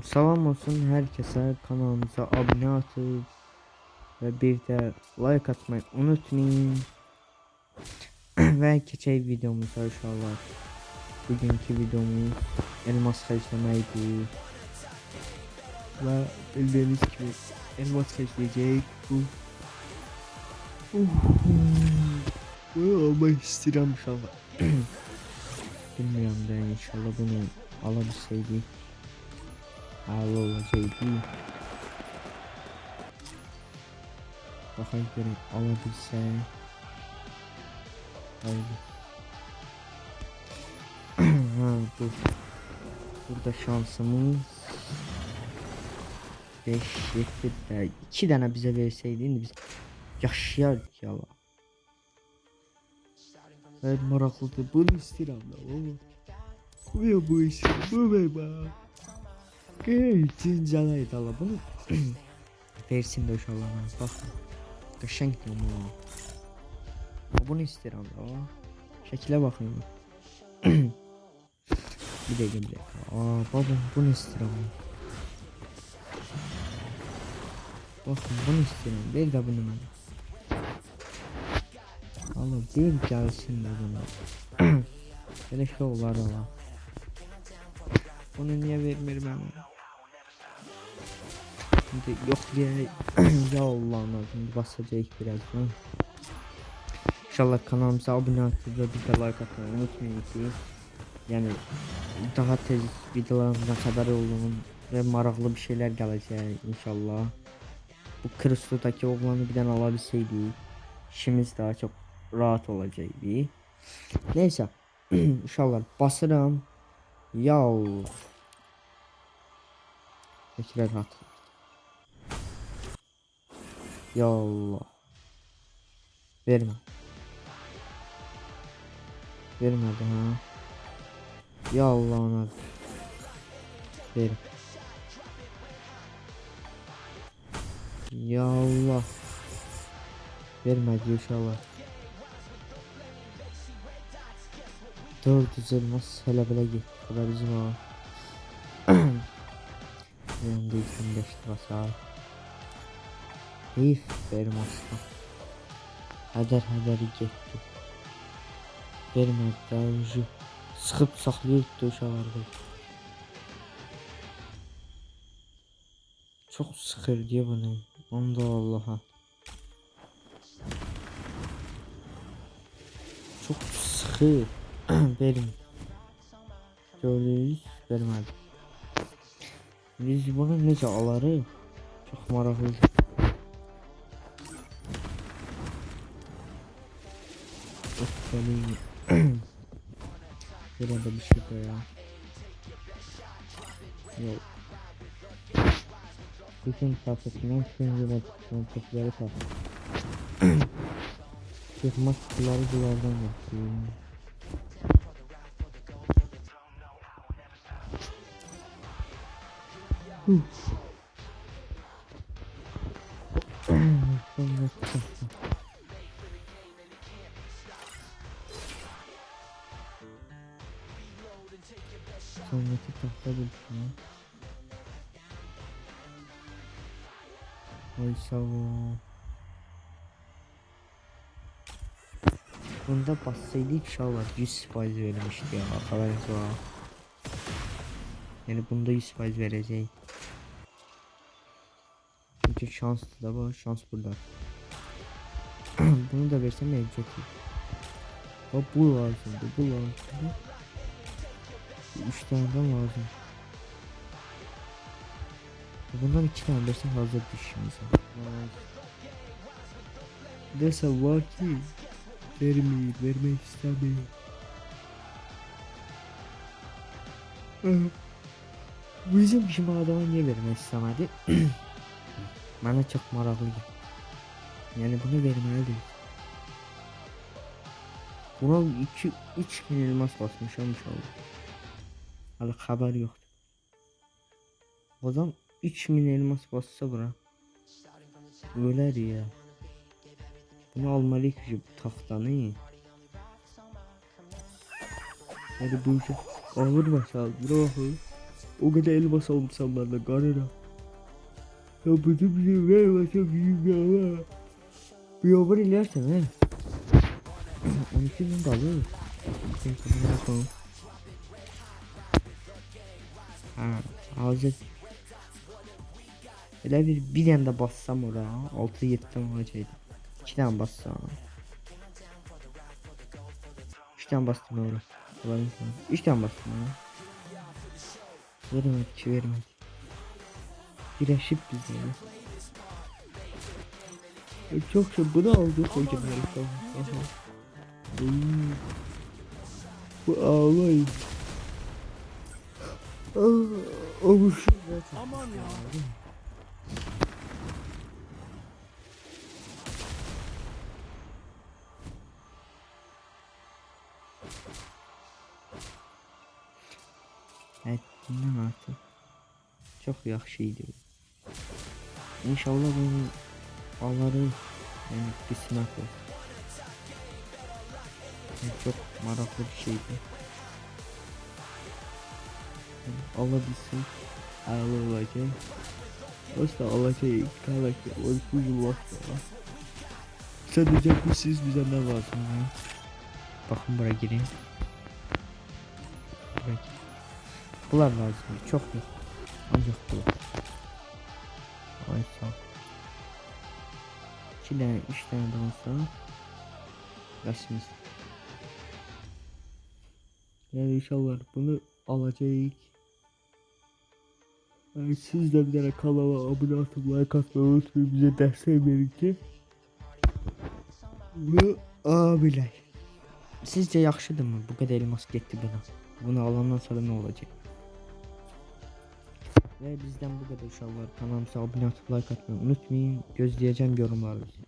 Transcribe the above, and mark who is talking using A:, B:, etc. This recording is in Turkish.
A: Salam olsun herkese, kanalımıza abone atıp ve bir de like atmayı unutmayın. Ve geçey videomuza inşallah. Bugünkü videomuz elmas haşlamaydı. Ve bildiğiniz gibi elmas haşlayacak bu. Bunu almak istedim inşallah. Bilmiyorum da inşallah bunu alabilseydik. Hava olacaktı. Bakayım göreyim alabilse. Haydi. Ha, burada şansımız 5 7 de 2 tane bize verseydin biz yaşayardık ya. Evet, maraklıdır. Bunu istedim da. Bu ya bu iş. Bu be ba. Cincalay dala bunu. Versin de inşallah. Bak. Kaşınk ama. Bunu istedim da. Şekile bakayım. Bir dakika. Baba bunu istedim. Bakın bunu istedim. Bir de bunu bana. Allah bir gelsin de buna. Böyle şey olar ama. Bunu niye vermiyorum ben? Şimdi yok diye ya Allah'ım şimdi basacak birazdan. İnşallah kanalımıza abone atıp ve bir de like atmayı unutmayın ki yani daha tez videolarımızdan haber olduğum ve maraklı bir şeyler gelecek inşallah. Bu Kristo'daki oğlanı birden alabilseydik işimiz daha çok rahat olacaktı. Neyse inşallah basırım. Yav. Tekrar at. Ya Allah. Verme. Vermedi ha. Ya Allah ona. Ver. Ya Allah. Vermedi inşallah. Dört düzelmez. Hele bile git. Kadar bizim o. Benim de 25 lirası. Heyif verim asla. Heder gitti. Vermedi daha ucu. Sıkıp saklıyor döşalarda. Çok sıkır diye bunu. Onda Allah'a. Çok sıkı. Verim. Gördünüz vermedi. Biz bunu nece alarıq? Çok maraqlı. Öfkeli. Burada bir şey koyalım. Yok. Bütün kafasından tüm yıldızların tepkileri kalktı. Çıkmaz kutuları duvardan yapıyor. Sonraki tahta buluşma. Ay sağ ol. Bunda bassaydı inşallah 100% vermişti ya. Haberiniz var. Yani bunda 100% verecek. Çünkü şanslı da var. Şans burada. Bunu da versem mevcut. Bu lazımdı. Bu lazımdı. 3 tane lazım. Bundan 2 tane versem hazır düşüşümüz var. Dese var ki vermek istemiyor. Bizim şimdi adama niye vermek istemedi? Bana çok maraklı. Yani bunu vermelidir. Buna 2-3 gün elmas basmış olmuş oldu. Hala haber yoktu. O zaman 3000 elmas bassa bura. Öler ya. Bunu almalıyız şu tahtanı. Hadi bu işe. Vur başa. Vur. O kadar elmas almışam ben de karına. Ya bütün bize vermese büyük ya. Bir yobur ilersen he. 12 bin kalıyor. Şimdi bunu yapalım. Ha, hazır. Öyle bir yanda bassam oraya 6-7 tane olacaktı. 2 tane bassam. 3 tane bastım oraya. 3 tane bastım oraya. Vermedi ki vermedi. Güreşip bizi. Çok şey bunu aldı kocaman herif. Aha. Bu ağlayın. Olur. Aman ya. Həddindən artıq çox yaxşı idi. İnşallah bunu alarım, yəni qismət olsun. Çox maraqlı bir şeydi. Alabilsin, əla olacaq. Asla alacaq, qalacaq, 12 yıl vaxt var. Sadəcə bu siz bizə nə lazım? Baxın buraya gireyim. Buraya gireyim. Bunlar lazım, çok yok. Ancak bunlar. Ay sağ ol. 2 tane 3 tane de olsa resmiz. Yani inşallah bunu alacağız. Yani siz de bir tane kanala abone atıp like atmayı unutmayın, bize destek verin ki. Bu abiler. Sizce yaxşıdır mı? Bu kadar elmas getdi buna. Bunu alandan sonra ne olacak? Ve bizden bu kadar uşaqlar. Kanalımıza abone atıp like atmayı unutmayın. Gözleyeceğim yorumlarınızı.